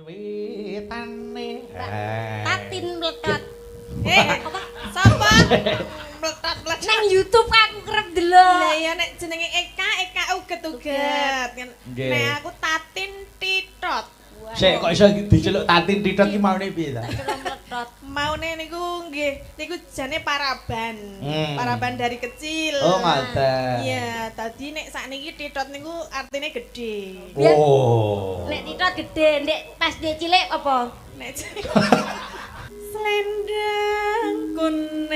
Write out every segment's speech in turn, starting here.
Wiwitane. Tatin melekat. Apa? Sapa? Melekat-melekat. Nang YouTube aku kerep delok. Lah ya nek jenenge Eka uget-uget. Nek aku Tatin Titot. Sik kok iso diceluk Tatin Titot ki maune piye ta? Maune niku nggih, niku jane paraban. Paraban dari kecil. Oh, ngoten. Iya, tadi nek sakniki Titot niku artine gede. Oh. Nek Titot gede, nek pas dia cilik apa? Nek Slendang kuning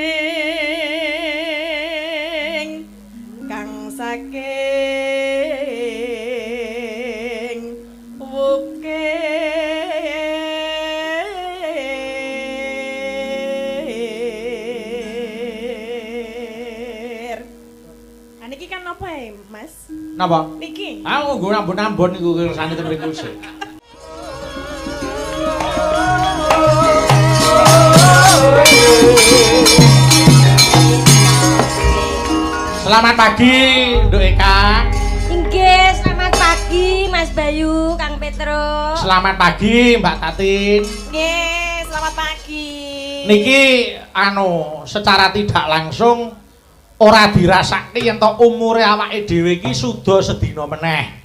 kang saking wukir. Niki kan apa ya, Mas? Napa? Niki. Aku nggo ambon-ambon niku kersane ten mriku sik. Selamat pagi, Nduk Eka. Inggih, selamat pagi Mas Bayu, Kang Petrus. Selamat pagi, Mbak Tatin. Nggih, selamat pagi. Niki secara tidak langsung ora dirasakne yen to umure awake dhewe iki suda sedina meneh.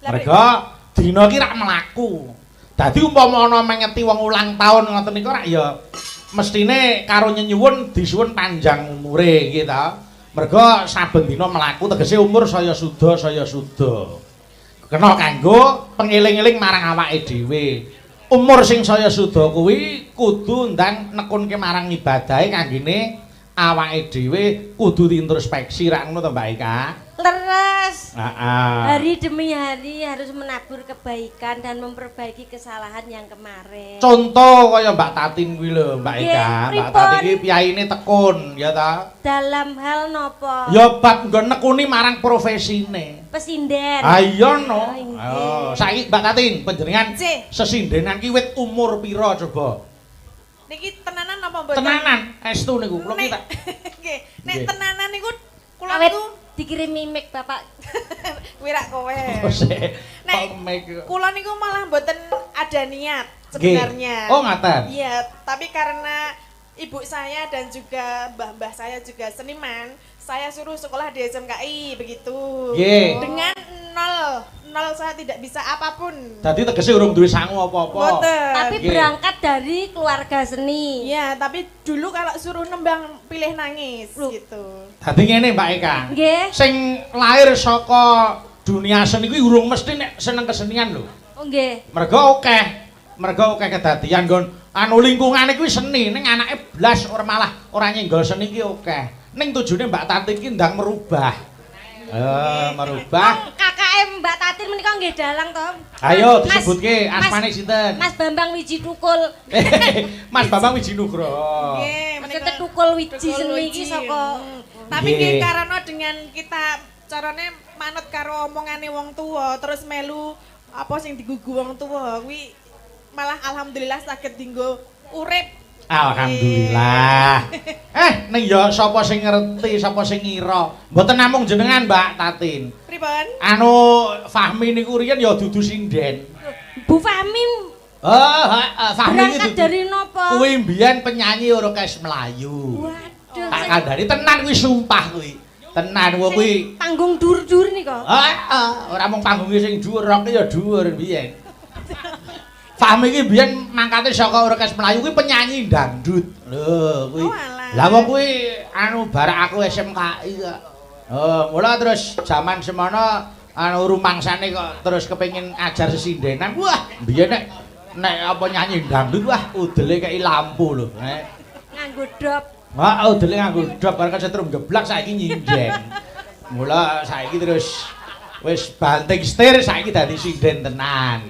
Merga dina iki rak mlaku. Dadi umpama ana mengeti wong ulang tahun ngoten niku rak ya mestine karo nyenyuwun disuwun panjang umure iki ta. Merga saben dina mlaku tegese umur saya suda. Kena kanggo pengeling-eling marang awake dhewe. Umur sing saya suda kuwi kudu ndang nekunke marang ibadahe kanggene awake dhewe kudu introspeksi rak ngono to Mbak Eka. Leres. Heeh. Hari demi hari harus menabur kebaikan dan memperbaiki kesalahan yang kemarin. Contoh kaya Mbak Tatin kuwi lho Mbak Eka. Nggih, Mbak pripun? Tatin iki piyaine tekun ya ta. Dalam hal nopo? Ya bab nggon nekuni marang profesine. Pesinden. Ah iya no. inggih. Ayo, saiki Mbak Tatin panjenengan Cih. sesindenan ki wit umur pira coba? Niki tenanan apa mboten? Tenanan, estu niku. Kula ki tak Nggih, nek Nggih. tenanan niku kula Awet niku dikirimi mic Bapak. wirak kowe. oh, sik. Nek Kok make- kula niku malah mboten ada niat Nggih. sebenarnya. Oh, ngaten. Iya, tapi karena ibu saya dan juga mbah-mbah saya juga seniman, saya suruh sekolah di SMKI begitu. Nggih. Dengan nol saya tidak bisa apapun. Dadi tegese urung duwe sangu apa-apa. Mboten. Tapi Nggih. berangkat dari keluarga seni. Iya, tapi dulu kalau suruh nembang pilih nangis Loh. gitu. Dadi ngene Mbak Eka. Nggih. Sing lahir saka dunia seni kuwi urung mesti nek seneng kesenian lho. Oh nggih. Merga akeh kedadian nggon lingkungane kuwi seni ning anake blas ora nyenggol seni ki akeh. Ning tujune Mbak Tatin ki ndang merubah. Merubah. KKM Mbak Tatin menika nggih dalang to. Ayo Mas- disebutke Mas- asmane sinten? Mas Bambang Wiji Tukul. Mas Bambang Wijinugra. Nggih, Maksudnya menika- tukul wiji Tukul seni wiji. iki saka Tapi Nggih. nggih karena dengan kita carane manut karo omongane wong tua terus melu apa sing digugu wong tua kuwi malah alhamdulillah saged dinggo urip. Alhamdulillah. Ning ya sapa sing ngerti, sapa sing ngira. Mboten namung jenengan Mbak Tatin. Pripun? Fahmi niku riyen ya dudu sinden. Bu Fahmi Fahmi berangkat iki dari nopo? kuwi mbiyen penyanyi orkes Melayu. Waduh. Tak kandhani tenan kuwi sumpah kuwi. Tenan kuwi. Panggung dur-dur nika. Ora mung panggunge sing dhuwur, roke ya dhuwur biyen. Fahmi iki biyen mangkate saka orkes Melayu kuwi penyanyi dangdut. Lho kuwi. Oh, alah. Lah wong kuwi barak aku SMKI kok. Mula terus jaman semono rumangsane kok terus kepengin ajar sesindenan. Wah, biyen nek apa nyanyi dangdut wah udele kei lampu lho. Nganggo dop. Udele nganggo dop bareng setrum geblak saiki nyinden. Mula saiki terus wis banting setir saiki dadi sinden tenan.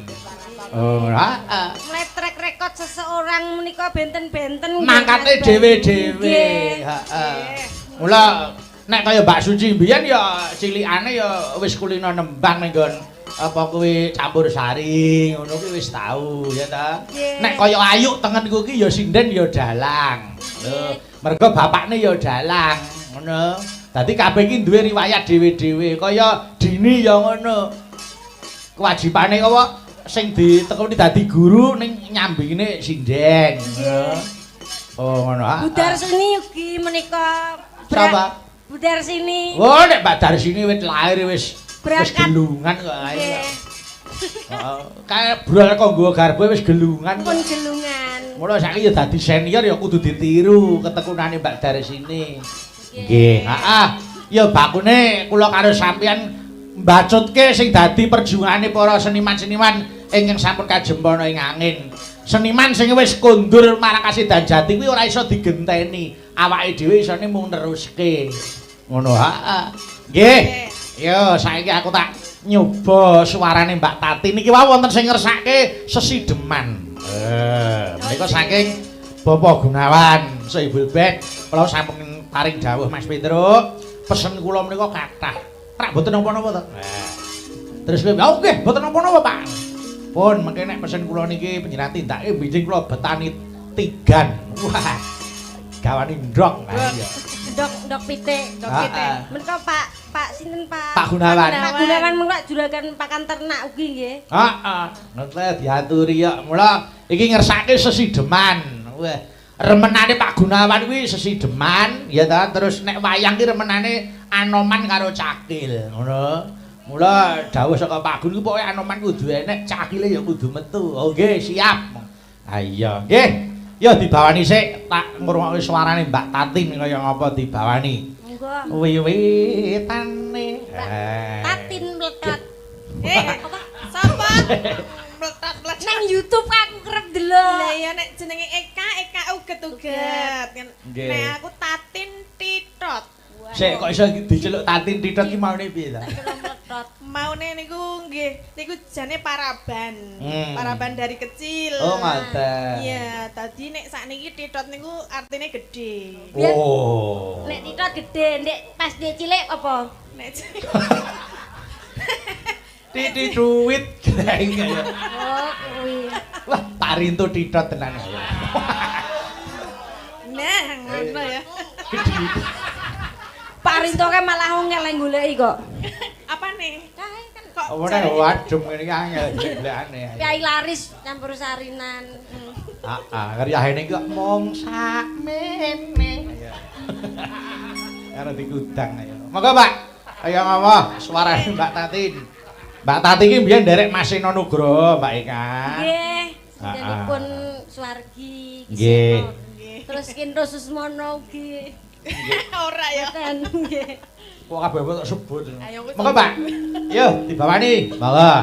Mulai track record seseorang menika benten-benten nggih, Mangkate Mas Bayu. dhewe-dhewe. Nggih. Mula nek kaya Mbak Suci mbiyen ya cilikane ya wis kulino nembang ning nggon apa kuwi campur sari ngono kuwi wis tau ya ta. Nggih. Nek kaya Ayu tengenku ki ya sinden ya dalang. Lho, mergo bapakne ya dalang ngono. Dadi kabeh iki duwe riwayat dhewe-dhewe kaya Dini ya ngono. Kewajibane apa sing ditekoni dadi guru ning nyambingine sindeng. Oh ngono. Budar sini ugi menika Sapa? Budar sini. Oh nek Mbak Darsini wis lahir wis Berangkat. gelungan kok ae. Nggih. Heeh. Kae brol kanggo garbo wis gelungan. Pun gelungan. Mula saiki ya dadi senior ya kudu ditiru ketekunane Mbak Darsini. Nggih, heeh. Ya bakune kula karo sampeyan mbacutke sing dadi perjuangane para seniman-seniman ingkang sampun kajempana ing angin. Seniman sing wis kondur marang Kasidan Jati kuwi ora iso digenteni. Awake dhewe isone mung neruske. Ngono, heeh. Nggih. Yo saiki aku tak nyoba suarane Mbak Tati niki wae wonten sing ngersake sesideman. Menika saking Bapak Gunawan, Soebul Bed, kula sampun paring dawuh Mas Petruk. Pesen kula menika kathah. Rak mboten napa-napa to. Terus kowe, "Oh nggih, mboten napa-napa, Pak." Pun mengke nek pesen kula niki panjenengan tindake bijing kula betani tigan. Wah. Gawani ndok. Iya. Ndok pitik. Menika Pak sinten Pak? Pak Gunawan. Pak Gunawan mengko juragan pakan ternak ugi nggih. Heeh. Nek diaturi ya. Mula iki ngersake sesideman. Wah, remenane Pak Gunawan kuwi sesideman, ya ta. Terus nek wayang ki remenane Anoman karo Cakil, ngono. Mula dawuh saka Pak Gun kuwi pokoke Anoman kudu enek, Cakile ya kudu metu. Oh nggih, siap. Ha iya, nggih. Ya dibawani sik tak ngrungokke suarane Mbak Tatin kaya ngapa dibawani. Monggo. Wiwitane. Tatin mletot. Apa? Sapa? Mletot-mletot. Nang YouTube aku kerep delok. Lah ya nek jenenge Eka uget-uget. Nggih. Nek aku Tatin Titot. Sik kok iso diceluk Tatin Titot ki maune piye ta? Mletot. Maune niku nggih, niku jane paraban. Paraban dari kecil. Oh, ngoten. Iya, tadi nek sakniki Titot niku artine gede. Oh. Nek titot gede, ndek pas dia cilik apa? Nek Titi duit kaya. Oh, kuwi. Wah, Tarinto Titot tenan ya. nah, ngono ya. Gede. Pak Rinto kan malah ngel goleki kok. Apa nih? Kae kan Kok Apa nek wadum ngene iki angel golekane. Kiai Laris campur sarinan. Heeh, karyane kok mung sakmene. Karo dikudang ayo. Monggo, Pak. Ayo ngomong suarane Mbak Tatin. Mbak Tati iki mbiyen nderek Mas Seno Nugroho, Mbak Eka. Nggih, sedherepipun Suwargi. Nggih. Terus Kindro Susmono ugi. ora ya. Ten nggih. Kok kabeh tak sebut. Ayo wis. Monggo, Pak. Yo, dibawani. Monggo.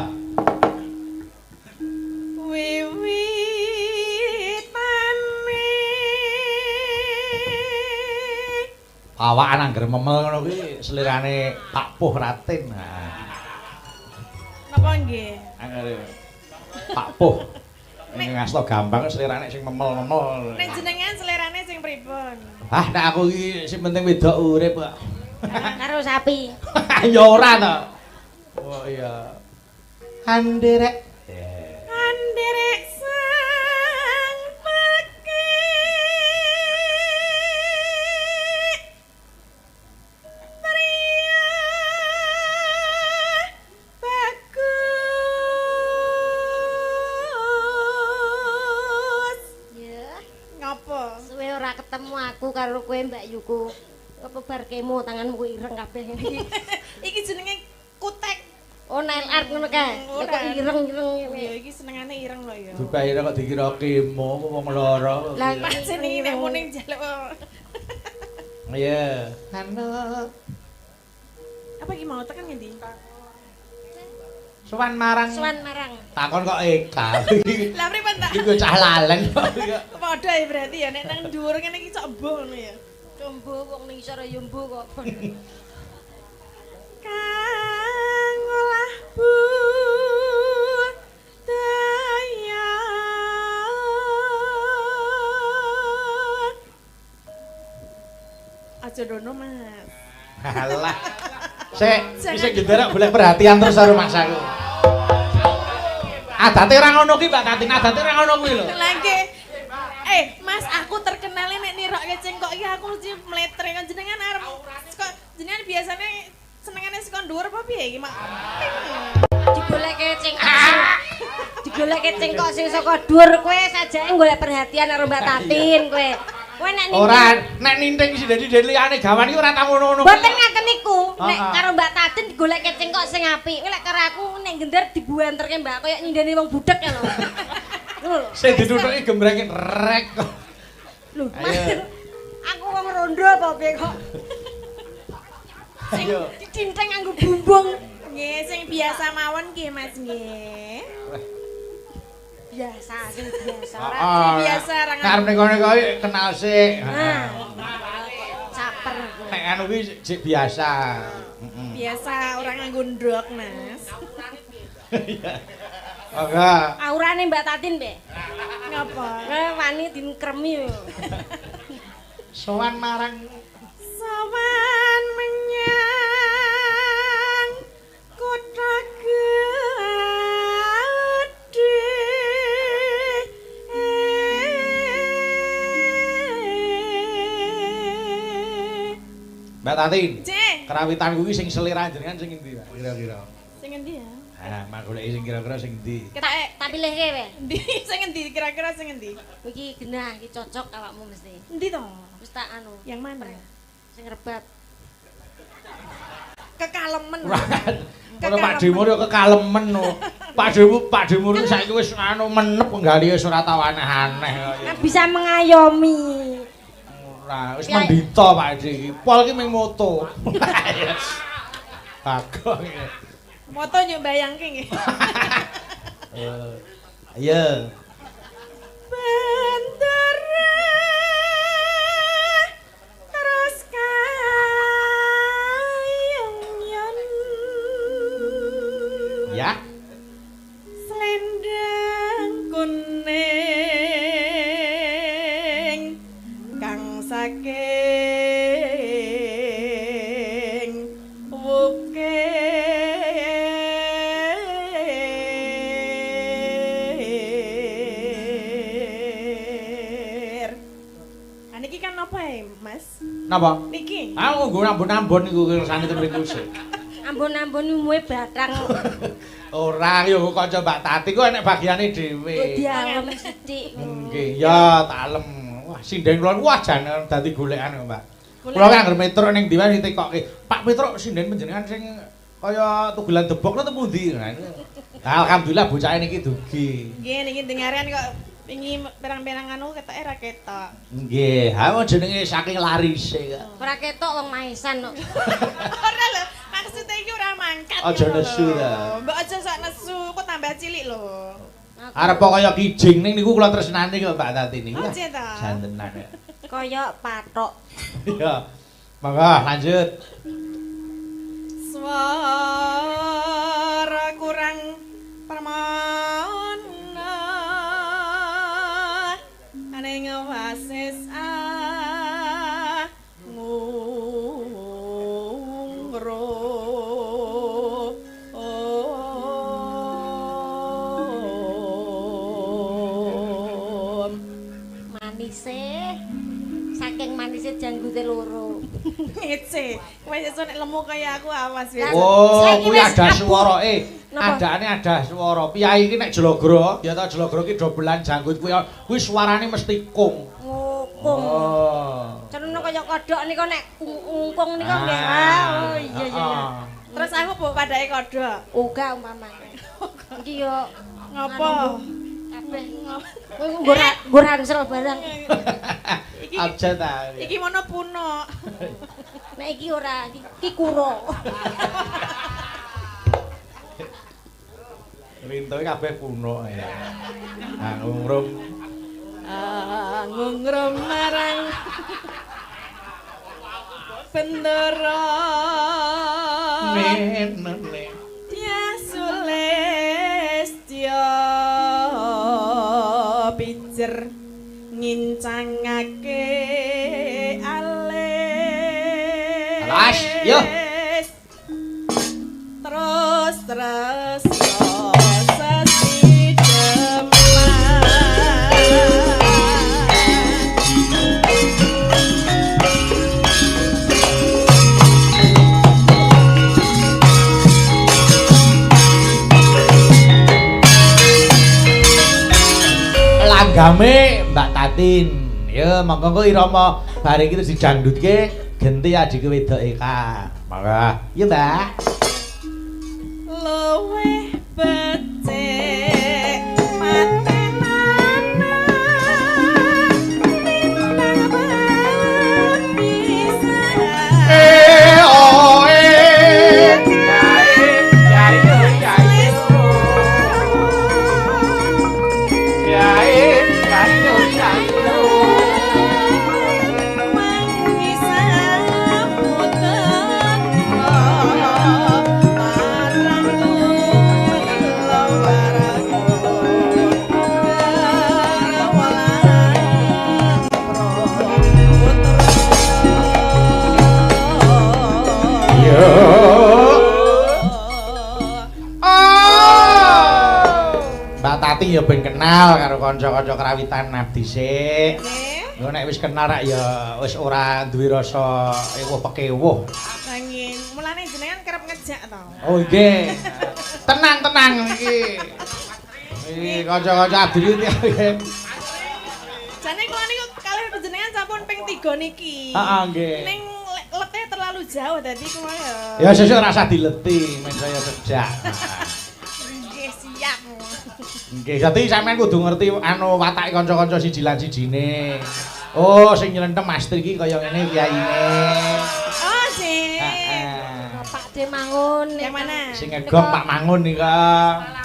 Awakan angger memel ngono kuwi selirane Pak Puh Ratin. Nah, Napa nggih? angger Pak Puh. Ning ngasto gampang selirane sing memel-memel. Nek jenengan selerane sing pripun? Ah, nek aku iki sing penting wedok urip kok. Karo sapi. Ya ora to. Oh iya. Anderek. Anderek sang peke. Tria bagus. Ya, Ngapa? suwe ora ketemu aku karo kowe Mbak Yuku. Apa bar kemo tanganmu ireng kabeh. Iki jenenge kutek. Oh, nail art ngono kae. Kok ireng-ireng Ya ngene. iki senengane ireng lho ya. Dukaire kok dikira kemo wong lara. Lah, Pancen iki nek muning jaluk. Iya. Halo. Apa iki mau tekan ngendi? Sowan marang. Suwan marang. Takon kok Eka. Lah pripun tak? Iku cah laleng kok. Padha ya berarti ya nek nang dhuwur kene iki cok embuh ngono ya. Combo wong ning isor yo mbuh kok. Kang olah budaya. Aja dono Mas. Halah. Sik, sik genderak golek perhatian terus karo Mas aku. Adate ora ngono ki, Mbak Tatin. Adate ora ngono kuwi lho. Lah nggih. Mas, aku terkenalnya nek nirokke cengkok iki aku mesti mletre kan jenengan arep kok jenengan biasanya senengane saka dhuwur apa piye iki, Mak? Digoleke cengkok. digoleke cengkok sing saka dhuwur kowe sajake golek perhatian karo Mbak Tatin kowe. Kowe nek nek ninting sindhen-sindhen liyane gawan iki ora tau ngono-ngono. Mboten ngaten niku. Nek karo Mbak Tatin digoleke cengkok sing apik. Kowe lek karo aku nek gender dibuanterke Mbak kaya nyindeni wong budhek ya lho. Ngono lho. Sing dituthuki gembrenge rek. Lho, aku wong rondo apa piye kok? Sing dicinteng nganggo bumbung. Nggih, sing biasa mawon nggih Mas nggih. Biasa, sing biasa. Sing biasa ra Karep nek kenal sik. Caper. Nek anu kuwi sik biasa. Biasa orang nganggo ndrok, Mas. Enggak. Aurane Mbak Tatin, Mbak. Ngapa? Wani dinkremi yo. Sowan marang Sowan menyang kota gedhe. Mbak Tatin. Cek. Kerawitan kuwi sing selera jenengan sing endi, Pak? Kira-kira. Sing endi ya? Ah, mak goleki sing kira-kira sing endi? Ketek. Tak pilihke kowe. Endi sing endi kira-kira sing endi? Iki genah, iki cocok awakmu mesti. Endi to? Wis tak anu. Yang mana? Sing rebat. Kekalemen. Ora Pak Demur yo kekalemen no. Pak Demur saiki wis anu menep penggali wis ora tau aneh-aneh kok. Kan bisa mengayomi. Ora, wis mendita Pak iki. Pol ki ming moto. Bagong iki. Moto nyuk bayangke nggih. Ayo. Bendera terus kayong Ya. Selendang kuning kang saking wukir. Niki kan apa ya, Mas? Napa? Niki. Aku nggo ambon-ambon niku kersane temriku sik. Ambon-ambon umume batang. Ora yo kanca Mbak Tati ku enek bagiane dhewe. Dialem sithik. Nggih, ya talem. Wah, sinden kula wah jan dadi golekan kok, Mbak. Kula kan anggere Petruk ning ndi wae ditekokke. Pak Petruk sinden panjenengan sing kaya tugelan debok nang pundi? Nah, alhamdulillah bocahe niki dugi. Nggih, niki dengaran kok wingi perang-perang anu ketoke ra ketok. Nggih, ha jenenge saking larise kok. Ora ketok wong maesan kok. Ora lho, maksudnya iki ora mangkat. Aja nesu ta. Mbok aja sak nesu, kok tambah cilik lho. Arep kaya kijing ning niku kula tresnani kok Mbak Tati niku. Oh, cita. Jantenan ya. Kaya patok. Iya. Monggo lanjut. Swara kurang permana aning wasis saking manise janggute loro. Ngece, kowe sesuk nek lemu kaya aku awas ya. Oh, Saiki kuwi wis ada abu. swara. Napa? Adane ada swara. Piyai iki nek jlogra, ya ta jlogra iki dobelan janggut kuwi suarane mesti kung. Ngukung. Oh. Cenene kaya kodhok nika nek ngungkung nika nggih. Ah, Oh iya iya. Terus aku mbok padake kodhok. Uga umpamane. Iki yo Ngopo? kabeh nggo ransel barang. Iki Abjad ta. iki mono puno. Nek iki ora, iki kuro. Rintoe kabeh kuno ya. Nah, ngrum. Ngungrum marang bendera. Menene. Ya Sulestya pijer ngincangake alis. Alas, yo. Terus sesi demak. langgame Mbak Tatin. Ya monggo engko irama bare iki terus didangdutke genti adike wedoke Kak. Monggo. Ya Mbak. Luwih becik matenan bisa Mbak Tati ya ben kenal karo kanca-kanca kerawitan abdi sik. nggih. Yo nek wis kenal rak ya wis ora duwe rasa ewuh pekewuh. Nanging mulane jenengan kerep ngejak to. Oh nggih. Tenang iki. Iki kanca-kanca abdi iki. Jane kula niku kalih panjenengan sampun ping 3 niki. Heeh nggih. Ning letih terlalu jauh dadi kula ya. Ya sesuk rasa dileti men saya sejak. Nggih siap. Nggih, dadi sampean kudu ngerti anu watake kanca-kanca siji lan sijine. Oh, sing nylentem Master iki kaya ngene kiyaine. Oh, sih. Heeh. Pak De Mangun. Yang mana? Sing ngegom Pak Mangun nika.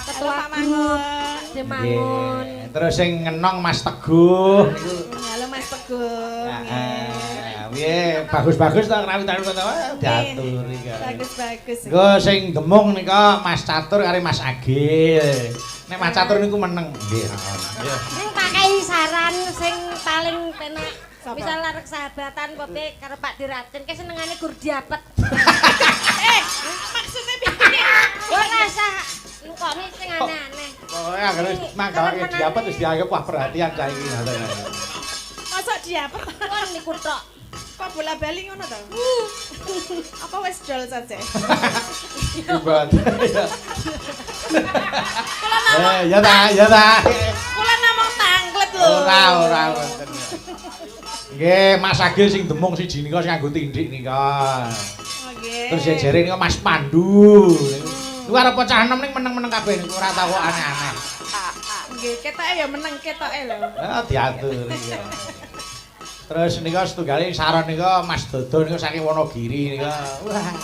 Ketua Pak grup Mangun. Pak De Mangun. Nggih. Terus sing ngenong Mas Teguh niku. Halo Mas Teguh. Heeh. Piye, bagus-bagus ta kerawitan kota diatur iki. Bagus-bagus. Nggo sing gemung nika Mas Catur karo Mas Agil. Nek Mas Catur niku meneng. Nggih, heeh. Sing pakai saran sing paling penak. Sapa? Misal arek sahabatan pope karo Pak Diraten ke senengane gur diapet. Maksudnya piye? Ora usah ngkoni sing aneh-aneh. Pokoke anggere wis manggawake diapet wis dianggap wah perhatian saiki. Masa diapet? Kon niku tok. Kok bola bali ngono to? Apa wis dol saja? Hebat. Ya ta. Kula namung tanglet lho. Ora wonten. Nggih, Mas Agil sing demung siji nika sing nganggo tindik nika. Nggih. Terus jejere nika Mas Pandu. Niku arep bocah enom ning meneng-meneng kabeh niku ora tau kok aneh-aneh. Nggih, ketoke ya meneng ketoke lho. Diatur iya. Terus nika setunggale saron nika Mas Dodo nika saking Wonogiri nika. Wah.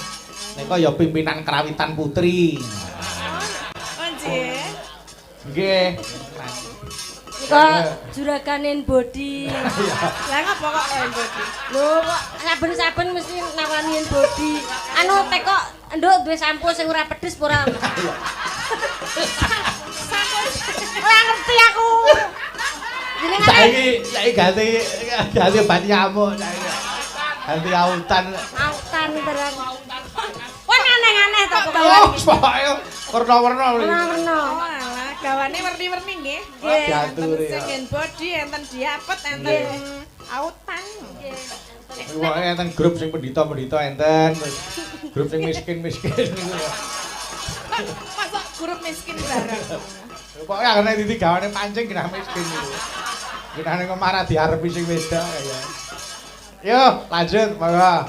Nika ya pimpinan kerawitan putri. Oh, nggih. Nggih. Nika juraganen body. Lah ngapa kok kowe bodi? Lho kok saben-saben mesti nawani body. Anu teko nduk duwe sampo sing ora pedes apa ora? Ora ngerti aku. Saiki ganti obat nyamuk saiki. Ganti autan. Autan terang. Wah aneh-aneh to kok. Oh, pokoke warna-warna. Warna-warna. Oh, alah, gawane werni-werni nggih. Wah, diatur ya. Sing gen bodi, enten diapet, enten autan. Pokoke enten grup sing pendhita-pendhita enten. Grup sing miskin-miskin niku. Masa grup miskin bareng. Pokoke anggere titi gawane pancing genah miskin niku. Genane kok marah diarepi sing wedok ya. Yo, lanjut, monggo.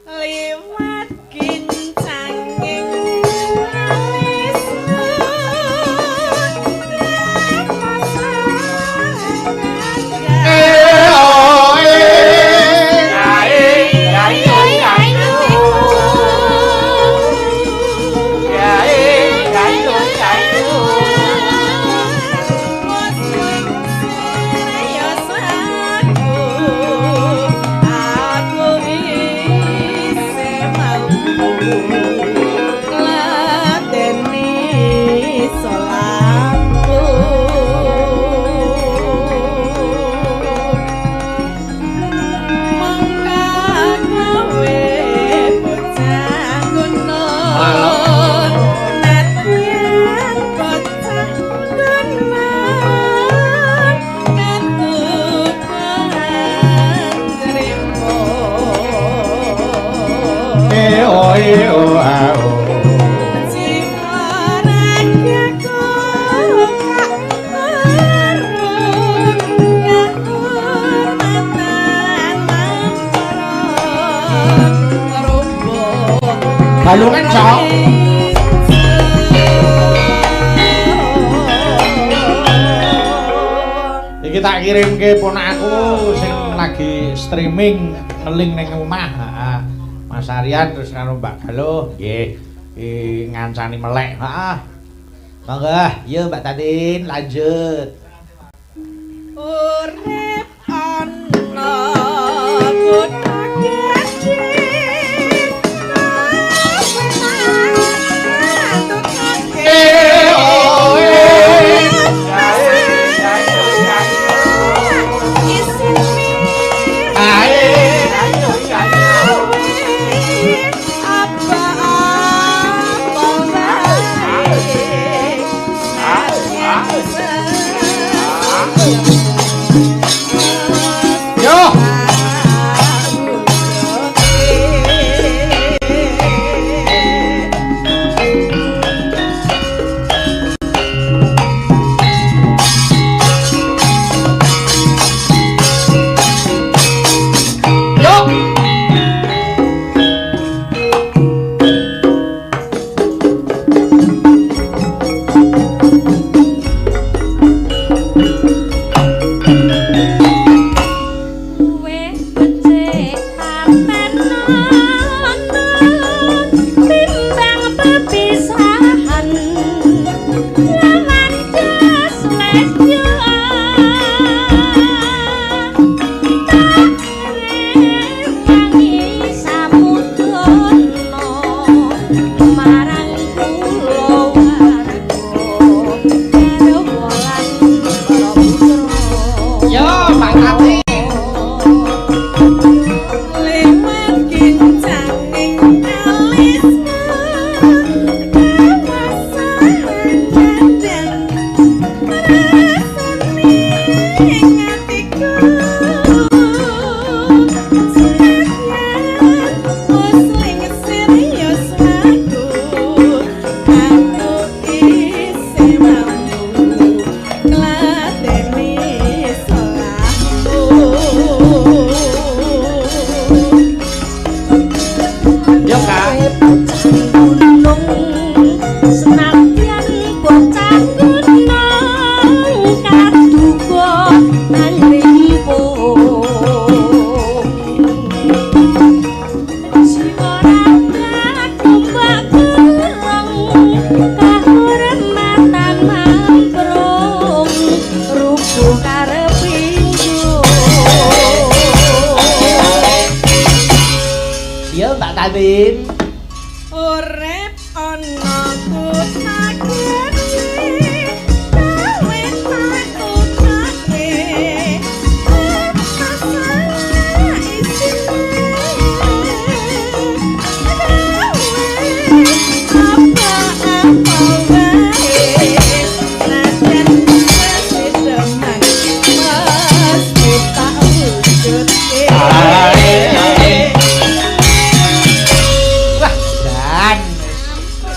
Liwat kincanging aku bisa balungan, Cok. Iki tak kirimke ponakku sing lagi streaming ngeling ning omah. Heeh. Mas Aryan terus karo Mbak Galuh nggih ngancani melek. Heeh. Monggo, yo Mbak Tatin lanjut. Urip ana kota gede.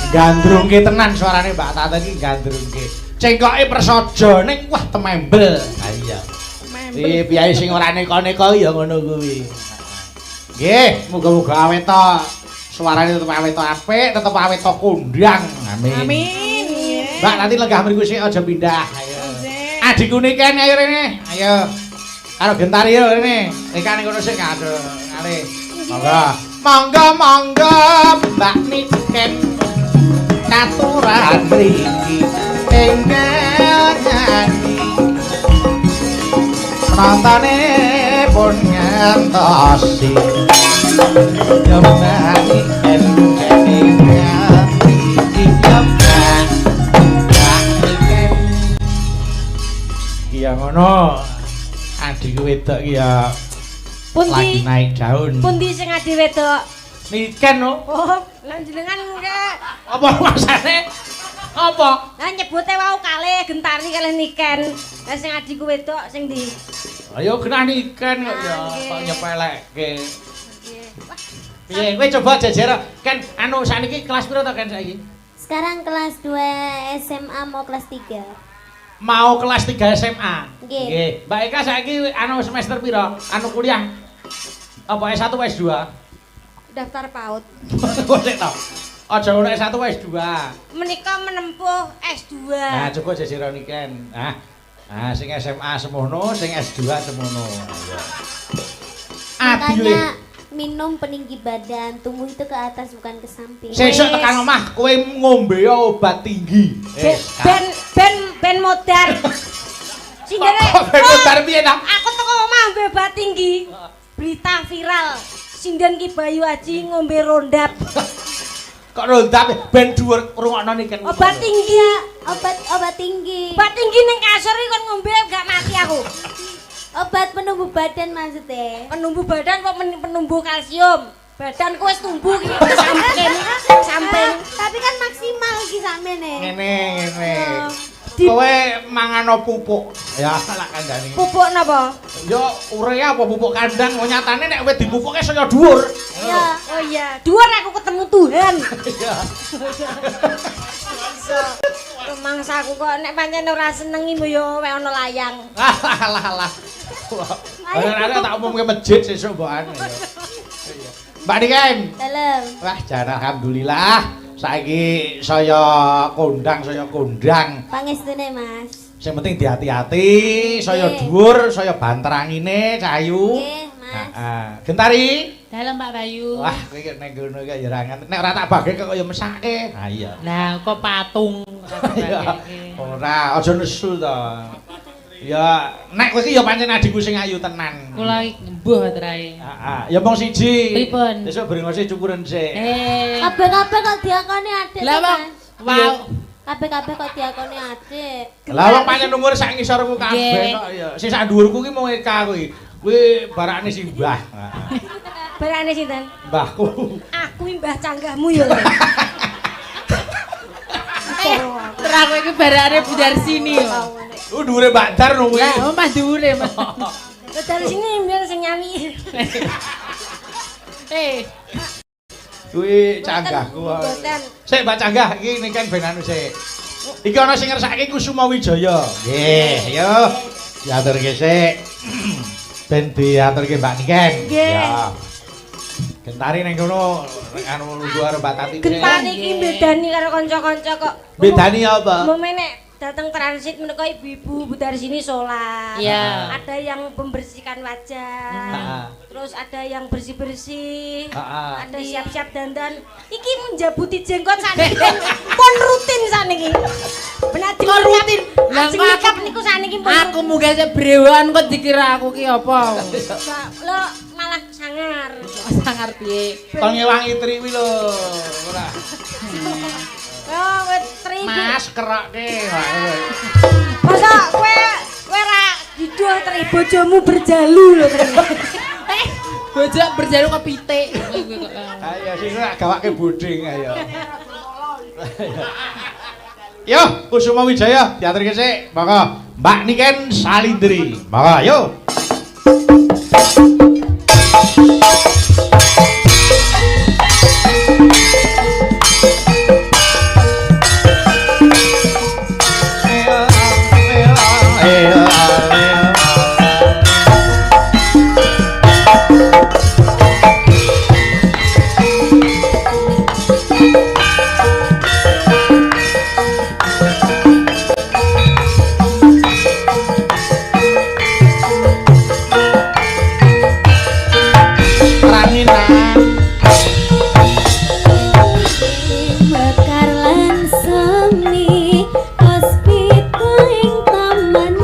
Gandrungke tenan suarane Mbak Tata iki gandrungke. Cengkoke prasaja ning wah temembel. Ha iya. Temembel. Piye sing ora neka-neka ya ngono kuwi. Nggih, muga-muga awet to. Suarane tetep awet to apik, tetep awet to kondang. Amin. Amin. Mbak nanti lenggah mriku sik aja pindah. Ayo. Adikku Niken ayo rene. Ayo. Karo Gentari yo rene. Nikan ngono sik kado. Kare. Monggo. Monggo Mbak Niken. Katuran mriki enggal nyanyi penontonne pun ngantosi nyanyi enggal iki ya ngono adikku wedok iki ya lagi naik daun pundi sing adik wedok Niken no. Oh, lan jenengan engke. Apa maksane? Apa? Lah nyebute wau kalih Gentari kalih Niken. Lah sing adikku wedok sing ndi? Ayo genah Niken kok ya, kok nyepelekke. Piye, kowe coba jejer Ken anu sakniki kelas piro to Ken saiki? Sekarang kelas 2 SMA mau kelas 3. Mau kelas 3 SMA. Nggih. Mbak Eka saiki anu semester piro? Anu kuliah. Apa S1 S2? Daftar PAUD. Boleh to. Aja ono S1 S2. Menika menempuh S2. Nah, coba jajira niken. Sing SMA semono, sing S2 semono. Makanya minum peninggi badan, tumbuh itu ke atas bukan ke samping. Sesuk tekan omah kowe ngombe obat tinggi. Ben modar. Sindene. Ben modar piye ta? Aku teko omah ngombe obat tinggi. Berita viral. Sinden Ki Bayu Aji ngombe rondap. Kok rondap ben dhuwur rungokno niken. Obat tinggi. Obat tinggi. Obat tinggi ning kasur iki kon ngombe gak mati aku. Obat penumbuh badan maksudnya. Penumbuh badan kok penumbuh kalsium. Badanku wis tumbuh iki samping. Tapi kan maksimal iki sampeyan. Ngene. Kowe mangan pupuk. Ya lak kandhane. Pupuk napa? Yo urea apa pupuk kandang, nyatane nek kowe dipupuke saya dhuwur. Ya, oh iya. Dhuwur aku ketemu Tuhan. Iya. Rumangsaku kok nek pancen ora senengi yo wae ana layang. Alah. Ora tak umumke masjid sesuk mbokan. Mbak Niken. Dalam. Wah, jan alhamdulillah. Saiki saya kondang. Pangestune, Mas. Sing penting hati-hati, saya dhuwur, saya banterangine cahayu. Nggih, Mas. Gentari. Dalam Pak Bayu. Wah, kowe iki nek ngono iki ya ora nganti. Nek ora tak bage kok ya mesake. Ha iya. Lah kok patung. Ora, aja nesu to. Ya, nek kowe iki ya pancen adikku sing ayu tenan. Kula iki mbuh trae. Heeh, ya mong siji. Pripun? Besok brengose cukuren sik. Kabeh-kabeh kok diakoni adik. Lah wong wow. Kabeh-kabeh kok diakoni adik. Lah wong pancen umur sak ngisorku kabeh kok ya. Sing sak dhuwurku ki mung Eka kuwi. Kuwi barakane si Mbah. Barane sinten? Mbahku. Aku mbah canggahmu yo. Terus aku iki barakane budar sini yo. Dhuwure Mbak Dar lho kuwi. Lah omah dhuwure Mas. Dari sini biar sing nyanyi. Kuwi canggahku. Boten. Sik Mbak Canggah iki niken ben anu sik. Iki ana sing ngersake Kusuma Wijaya. Nggih, yo. Diaturke sik. Ben diaturke Mbak Niken. Ya. Gentari ning kono anu lugu arep Mbak Tati. Gentari iki bedani karo kanca-kanca kok. Bedani apa? Momenek datang transit menika ibu-ibu dari sini sholat. Iya. Ada yang membersihkan wajah. Terus ada yang bersih-bersih. Ada siap-siap dandan. Iki menjabuti jenggot saniki pun rutin saniki. Benar rutin. Lah sing makeup niku saniki pun. Aku munggah brewokan kok dikira aku ki apa? Lo malah sangar. Sangar piye? Tong ngewangi tri kuwi lho. Ora. Oh, wis tri. Mas keroke. Masa kowe ora diduh tri bojomu berjalu lho. Bojok berjalu ke pitik. Ayo sing ora gawake boding ayo. Yo, Kusuma Wijaya diaturke sik. Monggo Mbak Niken Salindri. Monggo yo. Mekar lan semi hospital ing taman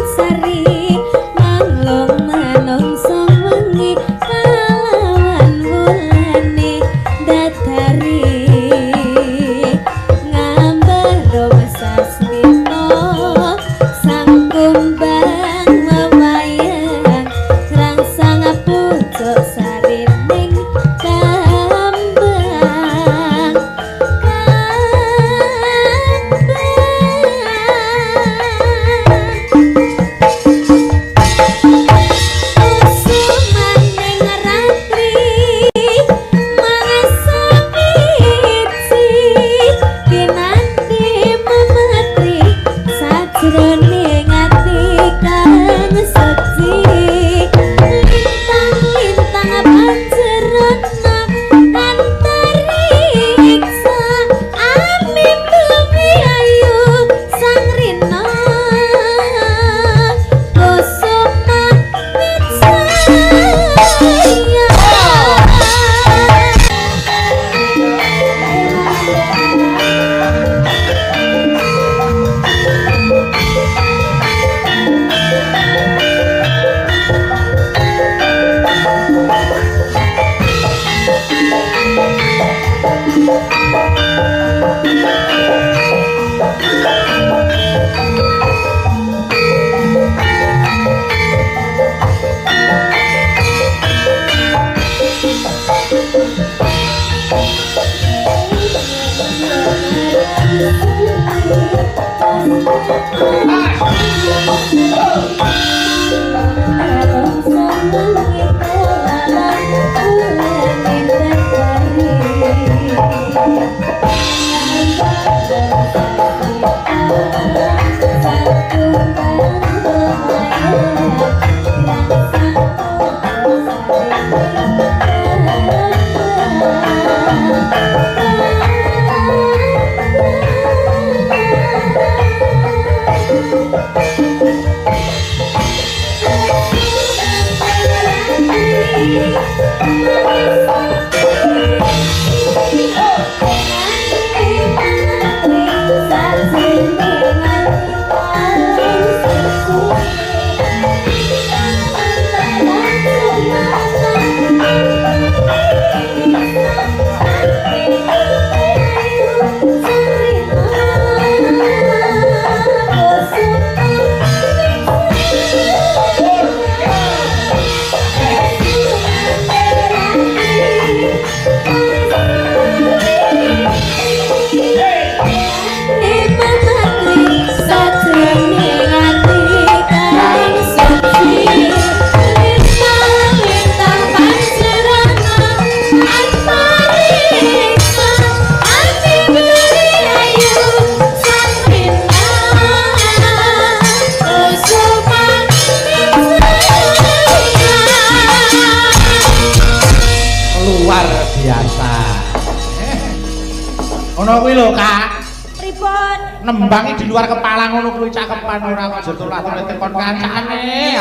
Ono kuwi lho, Kak. Pripun? Nembangi di luar kepala ngono kuwi cakepan ora kok aja tulah-tulah tekon kancane.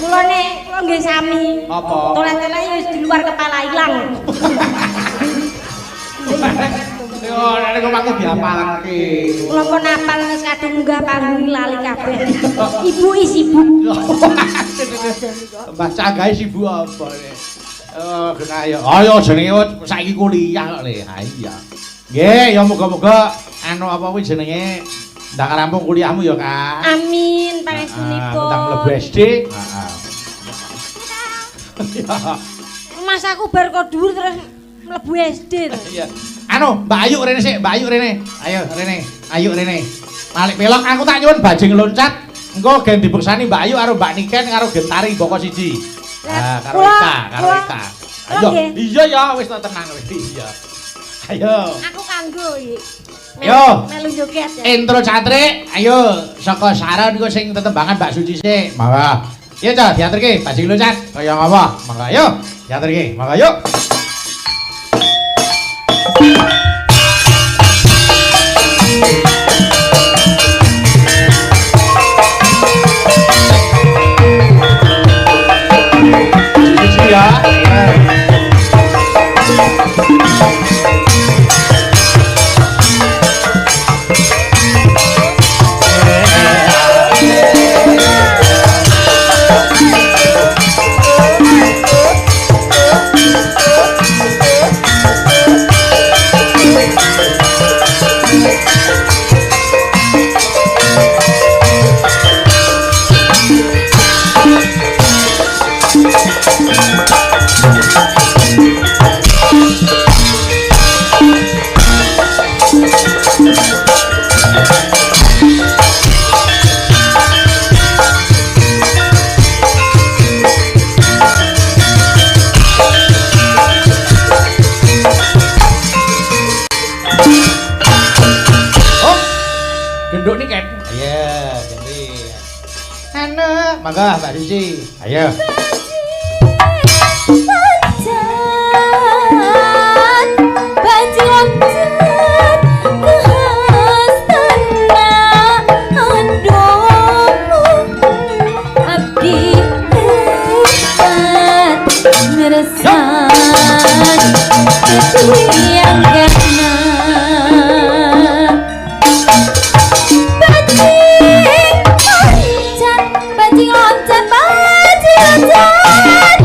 Mulane kula nggih sami. Apa? Tulah-tulah ya wis di luar kepala ilang. Yo, nek kok aku diapalke. Kula pun apal wis kadung munggah panggung lali kabeh. Ibu sibuk. Mbah Cagahe sibuk apa nek? Oh, kena ya. Ayo jenenge saiki kuliah kok le. Ha iya. Nggih, ya muga-muga anu apa kuwi jenenge ndak rampung kuliahmu ya, Kak. Amin, pangestunipun. Tentang mlebu SD. Heeh. Mas aku bar kok dhuwur terus mlebu SD. Iya. Anu, Mbak Ayu rene sik, Mbak Ayu rene. Ayo rene. Ayo rene. Malik pelok aku tak nyuwun bajing loncat. Engko gen dibeksani Mbak Ayu karo Mbak Niken karo Gentari boko siji. Nah, karo Eka. Ayo. Iya ya, wis tak tenang wis. Iya. Ayo. Aku kanggo iki. Yo. Melu joget ya. Intro Cantrik. Ayo saka Saron iku sing tetembangan Mbak Suci sik. Mangga. Iya, Cak, diaturke bajing loncat. Kaya ngapa? Mangga ayo. Diaturke. Mangga yuk. Ya. Genduk nih kan? Iya, ganti. Anak, mangga Mbak Suci. Ayo. Bajing loncat, bajing loncat.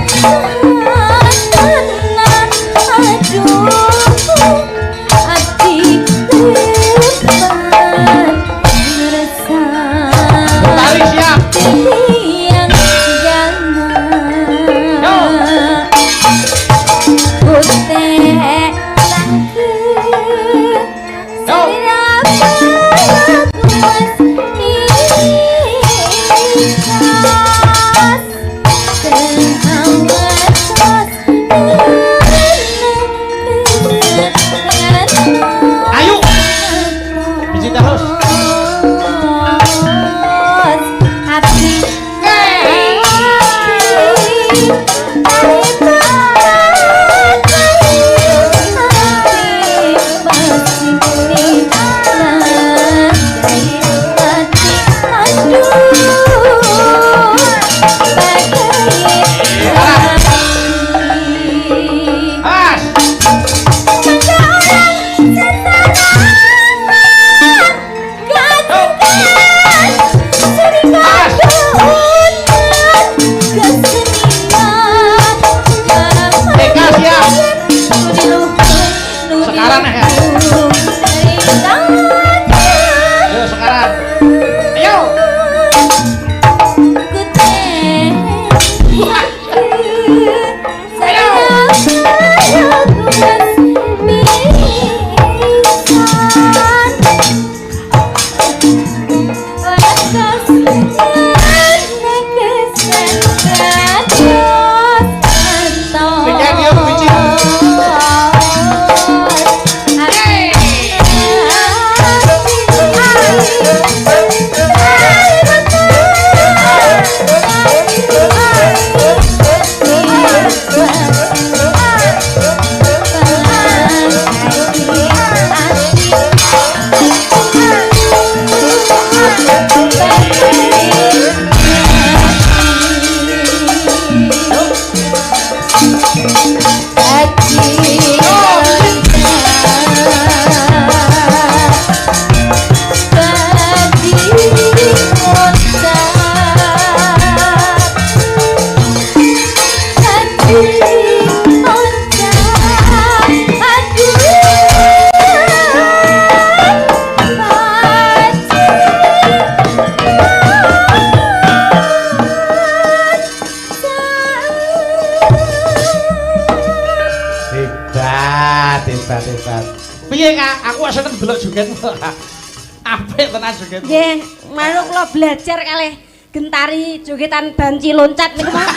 Apik tenan joget. Nggih, manuk kula belajar kalih gentari jogetan banci loncat niku mah.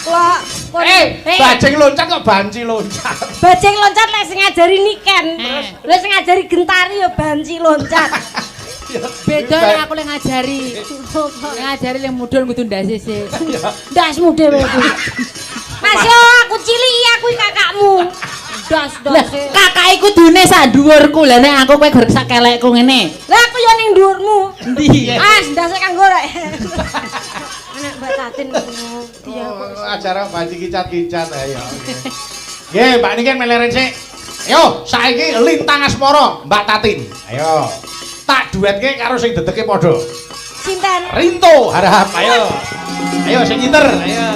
Kula bajing loncat kok banci loncat. Bajing loncat lek sing ngajari niken. Lek sing ngajari gentari ya banci loncat. Beda nek aku lek ngajari. Lek ngajari lek mudhun kudu ndase sih. Ndasmu dhewe kuwi. Mas yo aku cilik aku kakakmu. Das. Kakak iku dune sak dhuwurku. Lah nek aku kowe goreng sak kelekku ngene. Lah aku yo ning dhuwurmu. Endi? Ndase kanggo rek. Anak Mbak Tatin dia. Acara banci kicat-kicat ayo. Nggih, Mbak niki meleren sik. Ayo, saiki lintang asmara Mbak Tatin. Ayo. Tak duetke karo sing dedeke padha. Sinten? Rinto, harap ayo. Ayo sing nyiter, ayo.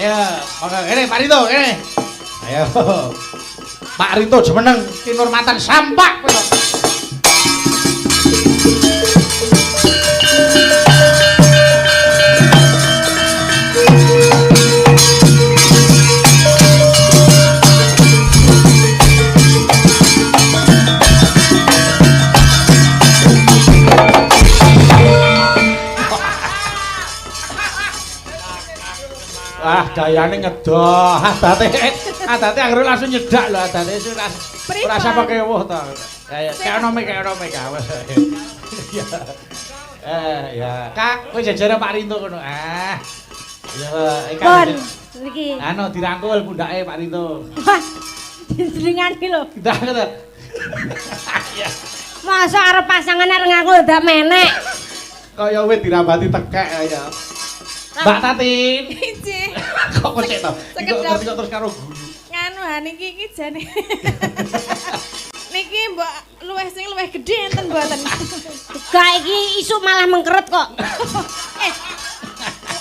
Ayo, monggo kene Pak Rinto, kene. Ayo. Pak Rinto jemeneng kinurmatan sampak kowe. Ah, dayane ngedoh. Adate anggere langsung nyedak lho adate wis ora sapa kewuh to. Kayak ono mik wis. Ya. Kak, kowe jajare Pak Rinto kono. Ya, Pon, niki. Anu dirangkul pundake Pak Rinto. Wah, jenengane lho. Dah ngono. Masa arep pasangan arep ngangkul dak menek. Kaya wis dirambati tekek ya. Mbak Tatin. Iji. Kok kocek to? Ngerti kok terus karo guru. Nganu ha niki jane. Niki mbok luwih gedhe enten mboten. Gak iki isuk malah mengkeret kok.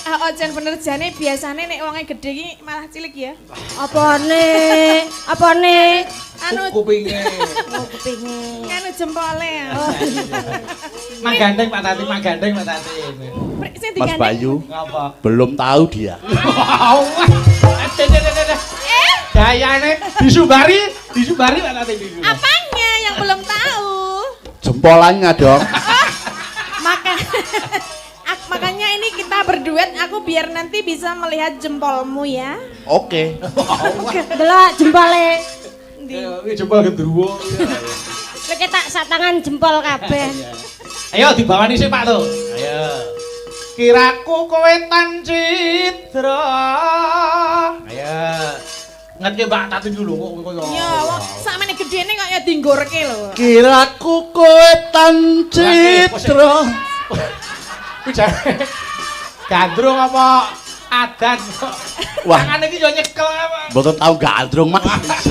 Ojen bener jane biasane nek wonge gedhe iki malah cilik ya. Apane? Anu kupinge. Kupinge. Nganu jempole ya. Manggandeng Pak Tatin, manggandeng Pak Tatin. Mas Bayu, Ngapa? belum tahu dia. Gayane disubari Pak Tatin itu. Apanya yang belum tahu? Jempolannya dong. Makanya ini kita berduet, aku biar nanti bisa melihat jempolmu ya. Oke. Delok jempole. Iki jempol gendruwo. Lek tak satangan jempol kabeh. Ayo dibawani sik Pak tuh. Ayo. Kiraku kowe tan citra. Ayo. Ngerti Mbak Tatin dulu kok koyo. Ya, wong sakmene gedene kok ya dinggorke lho. Kiraku kowe tan citra. Jane gandrung apa adan kok. Wah. Tangan iki yo nyekel apa. Mboten tau gandrung, Mas.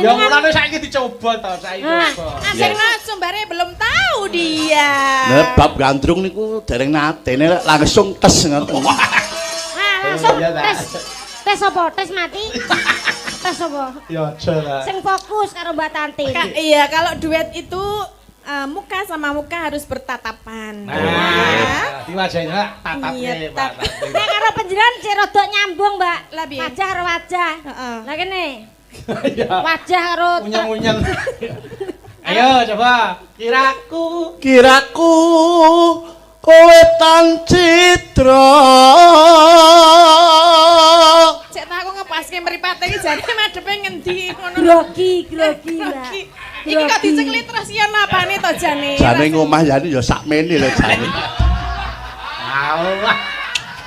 Ya mulane saiki dicoba to, saiki coba. Asing sumbare belum tahu dia. Nah, bab gandrung niku dereng nate nek langsung tes ngoten. Langsung tes apa? Tes mati? Tes apa? Ya aja lah. Sing fokus karo Mbak Tanti. Iya, kalau duet itu muka sama muka harus bertatapan. Nah, di wajahnya tatapnya Iya, Mbak Tanti. Nek karo panjenengan sing rada nyambung, Mbak. Lah piye? Wajah karo wajah. Heeh. Lah kene. Ya. Wajah karo Unyeng-unyeng. Ayo coba. Kiraku kowe tan citra. Cek tak aku ngepaske mripate iki jane madepe ngendi ngono. grogi, Mbak. Iki kok dicekli terus ya napane to jane. Jane ngomah jane ya sakmene lho jane. Allah.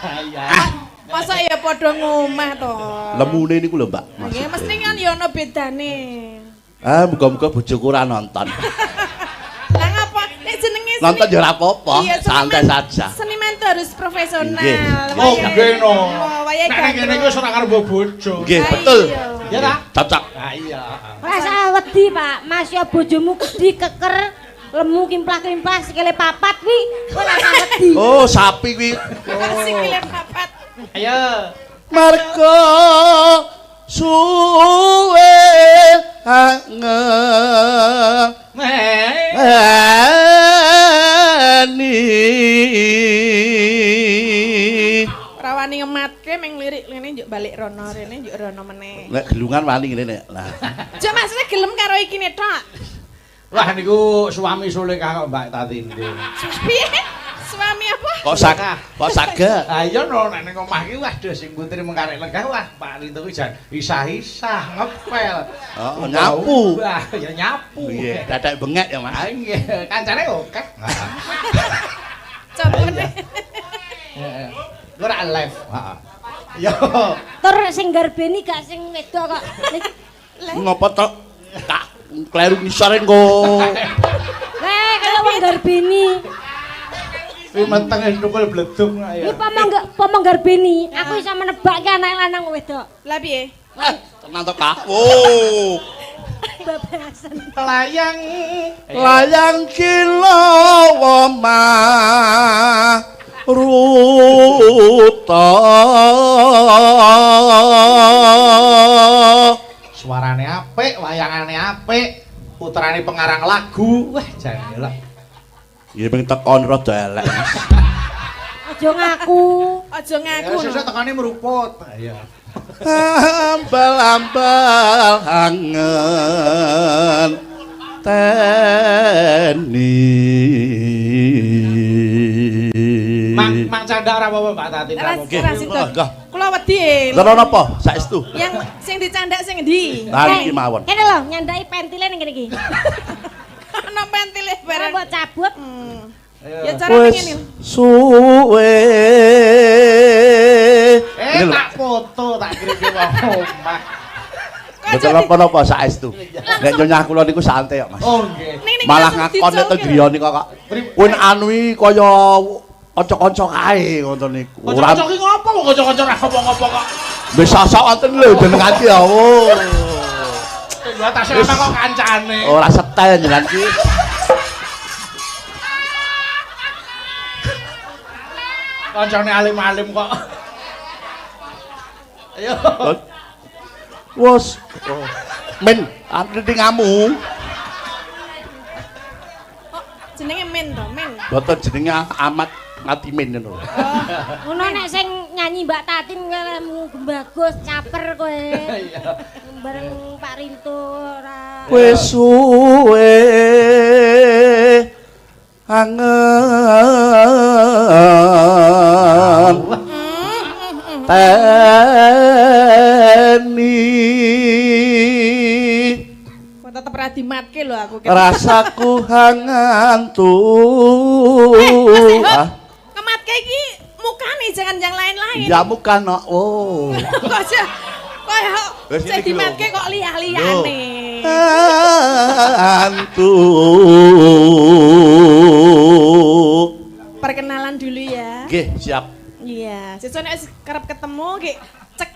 Kaya. Masa ya padha ngomah to. Lemune niku lho, Mbak. Nggih, mesti kan ya ono bedane. Muga-muga bojoku ora nonton. Lah ngapa? Nek jenenge Nonton ya ora apa-apa, Iya, santai seniman- saja. Seniman itu harus profesional. Nggih. Oh, nggih no. Wayah Nek ngene iki wis ora karo bojo. Nggih, Ah, betul. iya. Ya ta? Cocok. Ah iya. Rasa wedi, Pak. Mas ya bojomu kedi keker, lemu kimplah-kimplah sikile papat kuwi. Kowe rasa wedi. Oh, sapi kuwi. Sikile papat. Ayo. Marga suwe angen ni. Rawani ngematke meng lirik ngene njuk balik rono rene njuk rono meneh. Nek gelungan wani ngene nek. Lah. Cuk maksudnya gelem karo iki ne tok. Wah niku suami Suleka kok Mbak Tati niku. Piye? Suami apa? Kok saged? Ah iya no nek ning omah iki waduh sing putri mengkarek legah wah Pak Rinto ki jan isah-isah ngepel. Oh, nyapu. Wah ya nyapu. Iya, dadak bengek ya, Mas. Ah nggih, kancane oke. Contohnya. Heeh. Gue ora live. Heeh. Yo. Tur sing garbeni gak sing wedok kok. Ngopo tok? Tak kleru ngisor engko. Kalau wong garbeni. Kuwi menteng nukul bledug Iki ya. pomong garbeni, aku iso menebak ki anak lanang wedok. Lah piye? Tenang to, Kak. Oh. Babasan. Layang Layang kilawa mah ruta. suarane apik, wayangane apik, putrane pengarang lagu. Wah, jane lah. Ya ping tekon rada elek. Aja ngaku. Aja ngaku. Sesuk tekane meruput. Iya. Ambal-ambal angen teni. Mang canda ora apa-apa Pak Tati. Enggak. Kula wedi. Lha napa? Saestu. Yang sing dicandak sing endi? Lah iki mawon. Kene lho, nyandai pentile ning kene iki. Ana pentile Bareng bareng. mbok cabut. Ya carane ngene. Suwe. Tak foto tak kirim ke omah. Betul napa-napa saestu. Nek nyonya kula niku santai kok, Mas. Oh nggih. Malah ngakon nek griyane kok. Kuwi anu kaya kanca-kanca kae ngoten niku. Kanca-kanca ki ngopo kok kanca-kanca ra ngopo-ngopo kok. Wis sosok wonten lho jenengan ki ya. Oh. Lha tas apa kok kancane. Ora setel jenengan ki. Kancane alim-alim kok. Ayo. Wes. Men, antri ngamu. Jenenge Men to, Men. Boten jenenge amat ngati men ngono. Ngono nek sing nyanyi Mbak Tatin kalemu Bagus caper kowe. Iya. Bareng Pak Rinto ora. Wis suwe angen teni Kok tetep ra dimatke lho aku. rasaku hangantu. Kematke iki mukane jangan yang lain-lain. Ya bukan no. Oh. Kok aja kaya Wes sing iki lho. dimatke kok liyah-liyane. Hantu. Perkenalan dulu Nggih, siap. Iya, sesuk nek kerep ketemu nggih cek.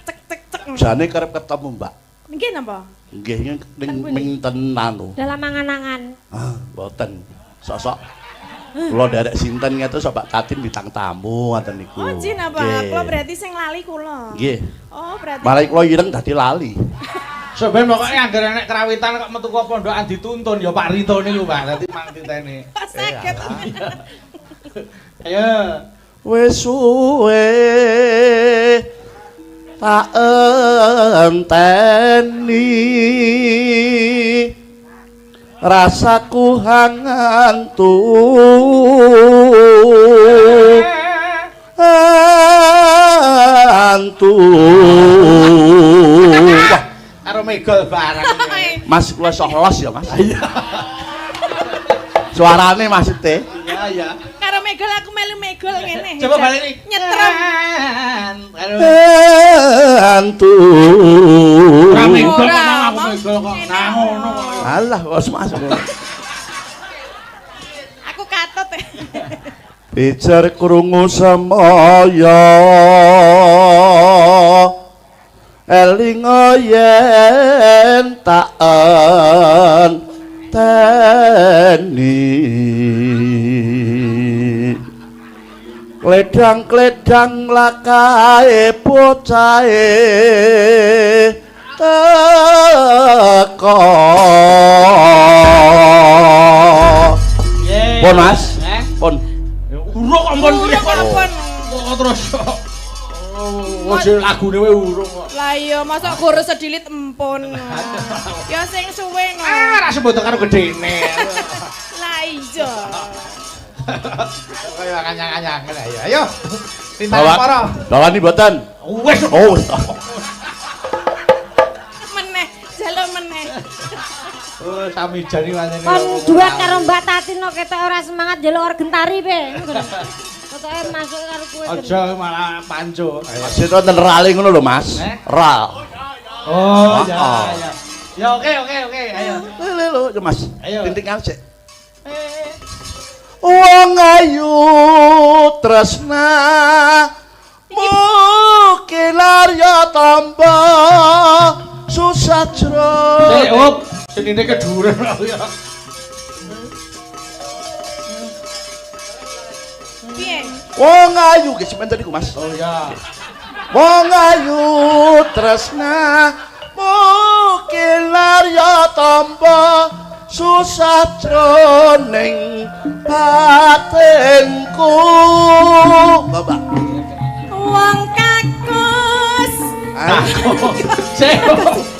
Jane kerep ketemu, Mbak. Nggih napa? Nggih, ning anu. Dalam angan-angan. Ah, mboten. Sosok kula derek sinten ngetos Mbak Tatin bintang tamu ngoten niku. Oh, jin apa? Kula berarti sing lali kula. Nggih. Oh, berarti. Malah kula ireng dadi lali. Sampeyan pokoke anggere nek krawitan kok metu ka pondokan dituntun ya Pak Rito niku, Pak. Dadi mang titene. Sakit. Ayo. Wis suwe tak enteni rasaku hangantu hantu wah karo megol barang. Mas kula sok los ya Mas. Iya. Suarane maksudnya. Iya, iya. Karo megol aku melu megol ngene. Coba baleni. Nyetrum. Hantu. Ora megol kok nang aku megol kok. Nah ngono kok. Alah wis Mas. Aku katut. Pijar krungu semaya eling yen tak enteni kledang-kledang lakae bocahe teko pon Mas pon Urung ampun piye kok. Ampun. Kok terus. Oh, lagune wae urung kok. Lah iya, masa guru sedilit empun. Ya sing suwe no. Ora sebodo karo gedene. Lah iya. Kaya kanyang-kanyangan ayo. Ayo. bawa Para. bawani mboten Wes. oh Meneh, jalo meneh. Oh, sami jani wancene. Kon duet karo Mbak Tatin kok ketok ora semangat njaluk orgentari pe. Ketoke masuk karo kowe. Aja malah panco. masih wonten rale ngono lho Mas ra Oh, ya ya. Ya oke. Ayo. lho yo Mas Ayo. tintingan sik wong ayu tresna mungkin arya tamba susajra Op, senine keduren ya. Piye? wong ayu ge semen tadi ku Mas Oh ya. wong ayu tresna mungkin arya tamba susah ning batinku Bapak Wong kakus.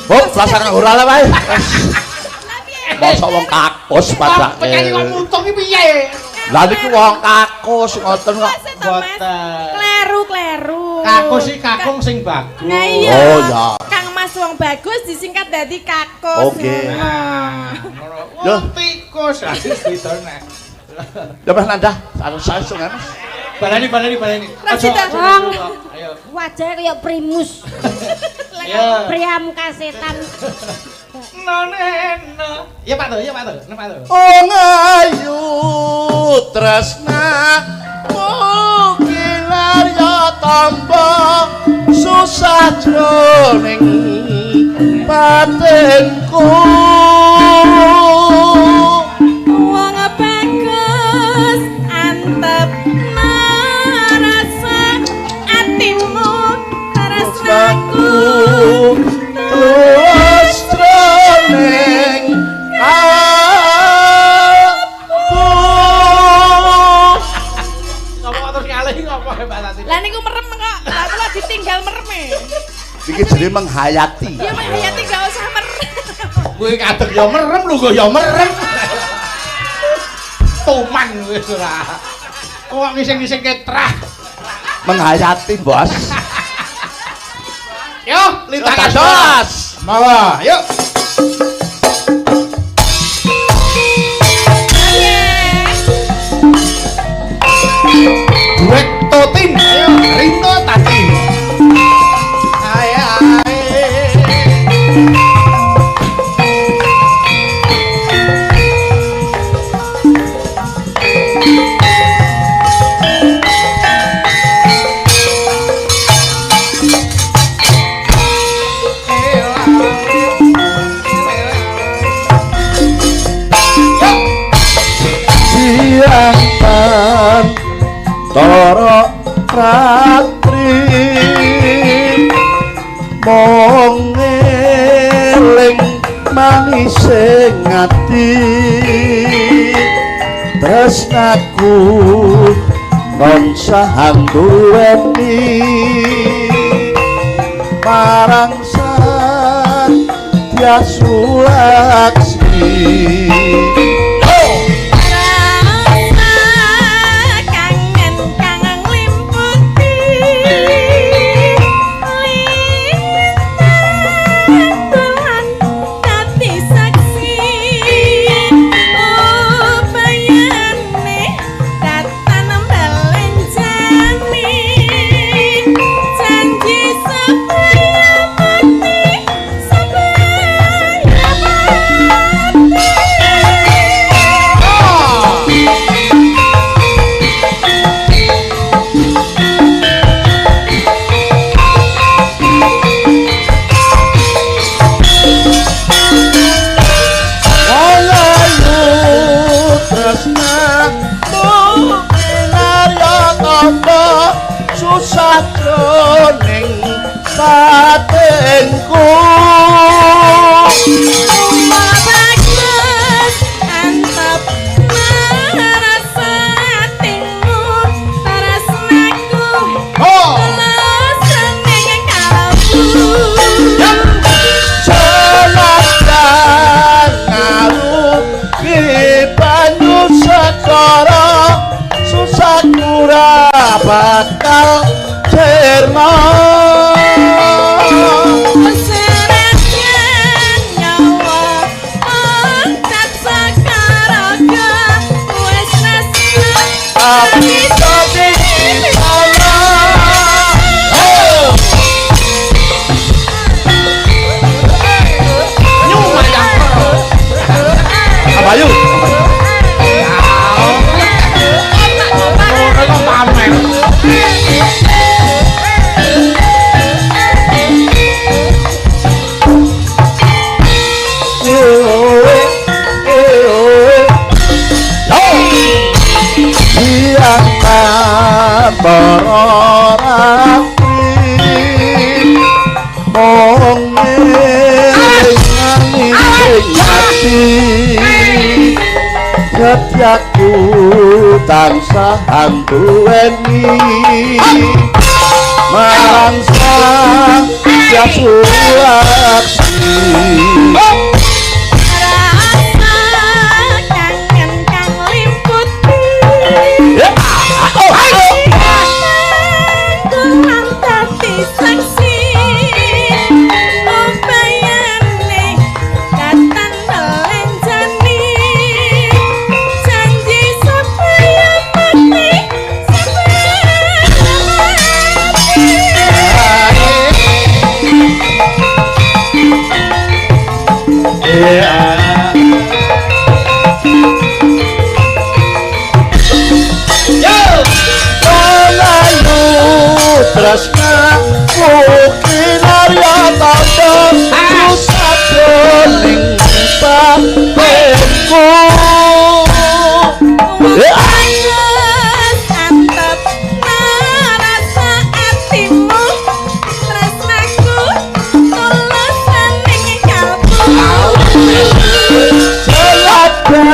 oh pelasaran ora lah wae mosok wong kakus padake Penyanyi kok mutung iki piye? lha niku wong kakus ngoten kok Boten. Kleru. Kakus iki kakung sing bagus. Nah iya. Oh ya Kang Mas wong bagus disingkat dadi kakus. Oke. Yo tikus ditone. ya Mas Nanda harus saya sungan Balani. Rasida. Wong Ayo. wajahnya kaya primus. Ya. Priam kasetan. Noneno. Ya Pak Tuh. wong ayu tresna mungkin arya tamba susah jroning batinku Wong bagus antep marasa atimu tresnaku. terus jroning Ngomong terus ngalih ngopo Mbak Tati? Lah niku merem kok. Lah kula ditinggal mereme. iki jenenge menghayati Ya Mak Hayati gak usah merem. Kuwi kadek ya merem lho kok ya merem. Tuman wis ora. Kok ngising-ngising ketrah. menghayati bos Yo, lintakan Lintakan. Mawa, yuk. Duet Totin, ayo Rinto Tati. Ayo. ratri mong eling manising ati tresnaku konsahan duweni marang Satya Sulaksmi. Susah jroning batinku bagus antep marasa atimu tresnaku tulus ning kalbu jalakan ngarupi banyu sekara susah ora bakal cerna senajan nyawa oncat sakaraga wis tresna tapi tapi Abayu Setiaku tansah anduweni marang Satya Sulaksmi. Tresna kukinarya tanda susah jroning batinku antep marasa atimu tresnaku tulus ning kalbu jalakan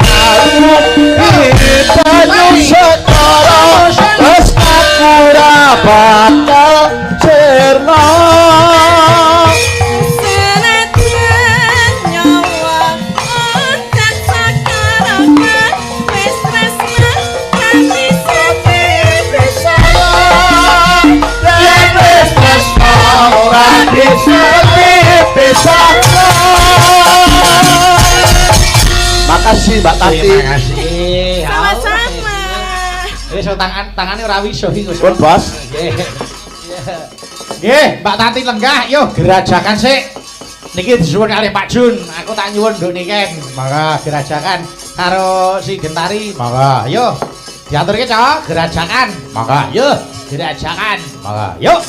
ngarupi banyu sekara tresnaku ora bakal cerna senajan nyawa oncat sakaraga wis tresna kanthi bisa yen wis tresna ora bisa makasih Mbak Tati. Terima kasih. sama-sama. Wis tangannya ora wiso iki, Gus. Pun Bos. Nggih. Nggih, Mbak Tati lenggah, yo gerajakan sik. Niki disuwun kali Pak Jun, aku tak nyuwun nduk niken. Monggo gerajakan karo si Gentari. Monggo, yo. Diaturke, Cok, gerajakan. Monggo, yo. Gerajakan. Monggo, yuk.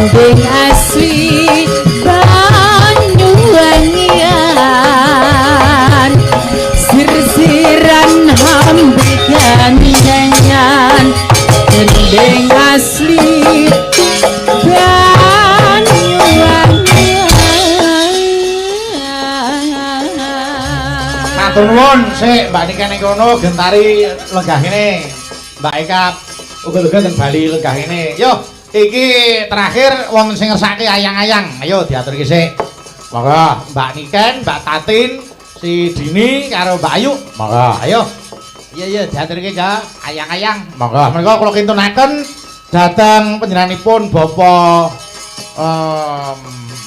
gending asli Banyuwangian sir-siran hambikan nyanyan gending asli Matur nuwun, sik Mbak Nika ning kono gentari lenggah kene. Mbak Eka uga-uga teng Bali lenggah kene. Yo, iki terakhir wong sing ngersake ayang-ayang. Ayo diaturke sik. Monggo Mbak Niken, Mbak Tatin, si Dini karo Mbak Ayu. Monggo, ayo. Iya diaturke ya ayang-ayang. Monggo, menika kula kintunaken dhateng panjenenganipun Bapak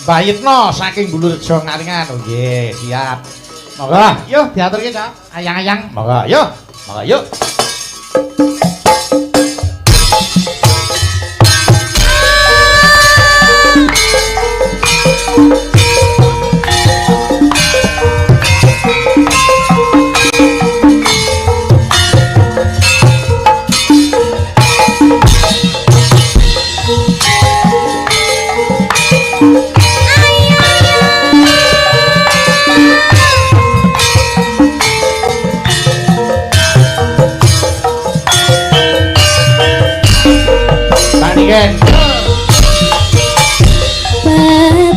Mbak Yitno saking Bulurejo Ngaringan. Oh nggih, siap. Monggo, yuk diaturke ya ayang-ayang. Monggo, yuk. Monggo, yuk.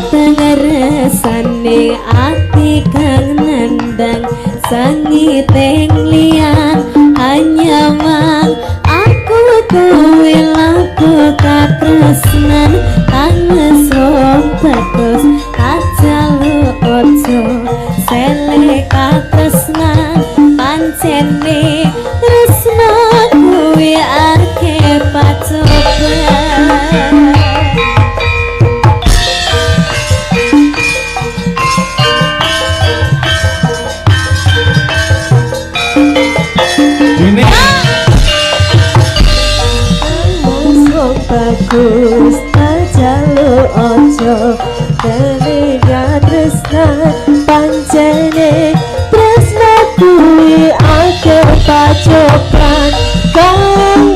Patengeresane ati kang nandang sangiteng liyan hanya mang aku kowe laku katresnan tanges rompetus kajalu ojo sele katresnan pancene tresna kuwi ake pacoban. Bagus ajalu ojo teliga tresna pancene tresna kuwi ake pacoban kang